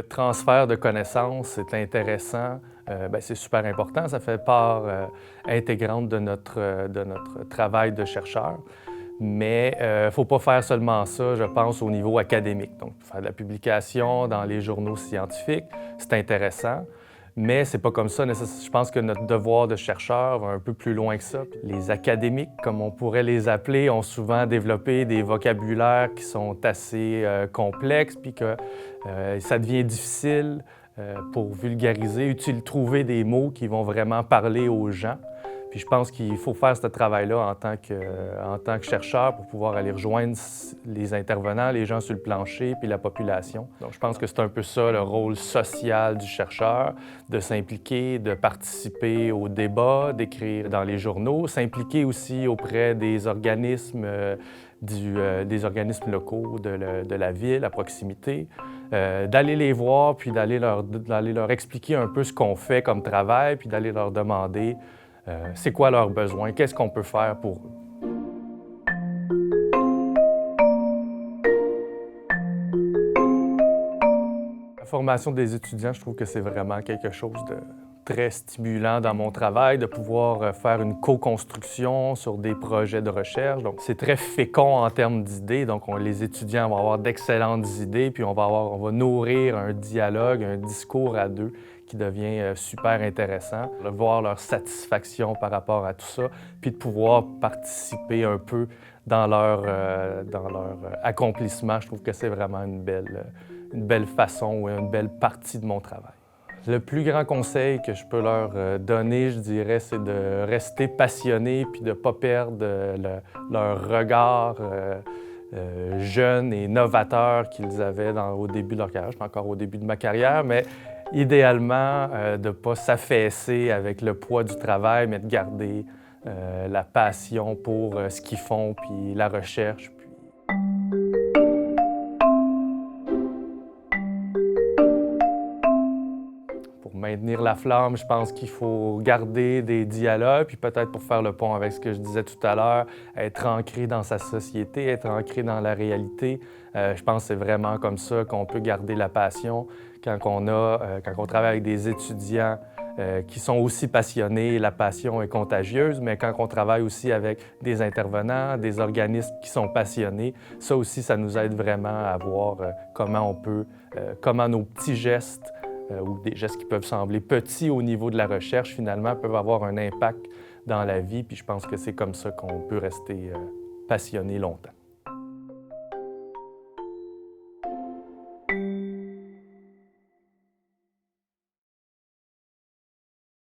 transfert de connaissances est intéressant. C'est super important, ça fait part intégrante de notre travail de chercheur. Mais il ne faut pas faire seulement ça, je pense, au niveau académique. Donc, faire de la publication dans les journaux scientifiques, c'est intéressant, mais c'est pas comme ça. Je pense que notre devoir de chercheur va un peu plus loin que ça. Les académiques, comme on pourrait les appeler, ont souvent développé des vocabulaires qui sont assez complexes, puis que ça devient difficile pour vulgariser, trouver des mots qui vont vraiment parler aux gens. Puis je pense qu'il faut faire ce travail-là en tant que chercheur pour pouvoir aller rejoindre les intervenants, les gens sur le plancher, puis la population. Donc je pense que c'est un peu ça le rôle social du chercheur, de s'impliquer, de participer au débat, d'écrire dans les journaux, s'impliquer aussi auprès des organismes, des organismes locaux de la ville à proximité, d'aller les voir, puis d'aller leur expliquer un peu ce qu'on fait comme travail, puis d'aller leur demander c'est quoi leurs besoins, qu'est-ce qu'on peut faire pour eux. La formation des étudiants, je trouve que c'est vraiment quelque chose de très stimulant dans mon travail, de pouvoir faire une co-construction sur des projets de recherche. Donc, c'est très fécond en termes d'idées. Donc, les étudiants vont avoir d'excellentes idées, puis on va nourrir un dialogue, un discours à deux qui devient super intéressant. De voir leur satisfaction par rapport à tout ça, puis de pouvoir participer un peu dans leur accomplissement. Je trouve que c'est vraiment une belle façon ou une belle partie de mon travail. Le plus grand conseil que je peux leur donner, je dirais, c'est de rester passionnés puis de ne pas perdre leur regard jeune et novateur qu'ils avaient au début de leur carrière. Je suis encore au début de ma carrière, mais idéalement, de ne pas s'affaisser avec le poids du travail, mais de garder la passion pour ce qu'ils font puis la recherche. Pour maintenir la flamme, je pense qu'il faut garder des dialogues, puis peut-être pour faire le pont avec ce que je disais tout à l'heure, être ancré dans sa société, être ancré dans la réalité. Je pense que c'est vraiment comme ça qu'on peut garder la passion quand on travaille avec des étudiants qui sont aussi passionnés. La passion est contagieuse, mais quand on travaille aussi avec des intervenants, des organismes qui sont passionnés, ça aussi, ça nous aide vraiment à voir comment nos petits gestes ou des gestes qui peuvent sembler petits au niveau de la recherche, finalement, peuvent avoir un impact dans la vie. Puis je pense que c'est comme ça qu'on peut rester passionné longtemps.